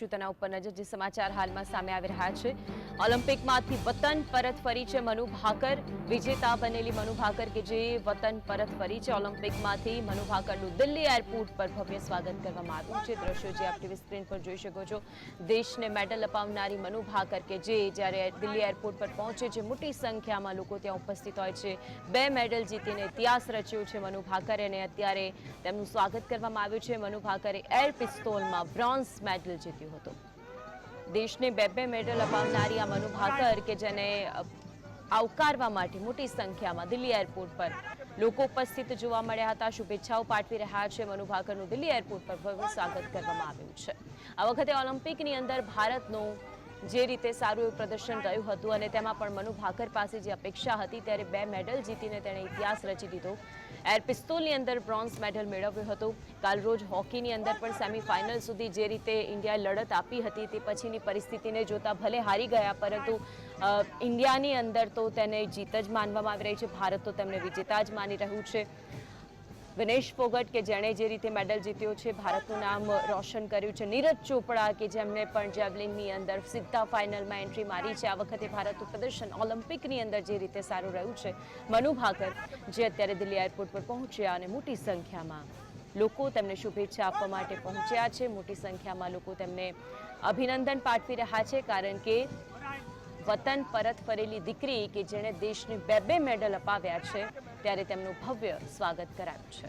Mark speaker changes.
Speaker 1: તેના ઉપર નજર જે સમાચાર હાલમાં સામે આવી રહ્યા છે ઓલિમ્પિકમાંથી વતન પરત ફરી છે મનુ ભાકર વિજેતા બનેલી મનુ ભાકર કે જે વતન પરત ફરી છે ઓલિમ્પિકમાંથી મનુ ભાકરનું દિલ્હી એરપોર્ટ પર ભવ્ય સ્વાગત કરવામાં આવ્યું છે દ્રશ્યો જે આપ ટીવી સ્ક્રીન પર જોઈ શકો છો દેશને મેડલ અપાવનારી મનુ ભાકર કે જે જ્યારે દિલ્હી એરપોર્ટ પર પહોંચે છે મોટી સંખ્યામાં લોકો ત્યાં ઉપસ્થિત હોય છે 2 મેડલ જીતીને ઇતિહાસ રચ્યો છે મનુ ભાકરે અને અત્યારે તેમનું સ્વાગત કરવામાં આવ્યું છે મનુ ભાકરે એર પિસ્તોલમાં બ્રોન્ઝ મેડલ જીત્યું દેશને 2 મેડલ અપાવનારી આ મનુ ભાકર કે જેને આવકારવા માટે મોટી સંખ્યામાં દિલ્હી એરપોર્ટ પર લોકો ઉપસ્થિત જોવા મળ્યા હતા શુભેચ્છાઓ પાઠવી રહ્યા છે મનુ ભાકરનું દિલ્હી એરપોર્ટ પર ભવ્ય સ્વાગત કરવામાં આવ્યું છે આ વખતે ઓલિમ્પિકની અંદર ભારતનું જે રીતે સારું એવું પ્રદર્શન રહ્યું હતું અને તેમાં પણ મનુ ભાકર પાસે જે અપેક્ષા હતી ત્યારે 2 મેડલ જીતીને તેણે ઇતિહાસ રચી દીધો એર પિસ્તોલની અંદર બ્રોન્ઝ મેડલ મેળવ્યો હતો કાલ રોજ હોકીની અંદર પણ સેમીફાઇનલ સુધી જે રીતે ઇન્ડિયાએ લડત આપી હતી તે પછીની પરિસ્થિતિને જોતા ભલે હારી ગયા પરંતુ ઇન્ડિયાની અંદર તો તેને જીત જ માનવામાં આવી રહી છે ભારત તો તેમને વિજેતા જ માની રહ્યું છે વિનેશ ફોગટ કે જેણે જે રીતે મેડલ જીત્યો છે ભારતનું નામ રોશન કર્યું છે નીરજ ચોપડા કે જેમણે પણ જેવલિનની અંદર સીધા ફાઇનલમાં એન્ટ્રી મારી છે આ વખતે ભારતનું પ્રદર્શન ઓલિમ્પિકની અંદર જે રીતે સારું રહ્યું છે મનુ ભાકર જે અત્યારે દિલ્હી એરપોર્ટ પર પહોંચ્યા અને મોટી સંખ્યામાં લોકો તેમને શુભેચ્છા આપવા માટે પહોંચ્યા છે મોટી સંખ્યામાં લોકો તેમને અભિનંદન પાઠવી રહ્યા છે કારણ કે વતન પરત ફરેલી દીકરી કે જેણે દેશને 2 મેડલ અપાવ્યા છે ત્યારે તેમનું ભવ્ય સ્વાગત કરાયું છે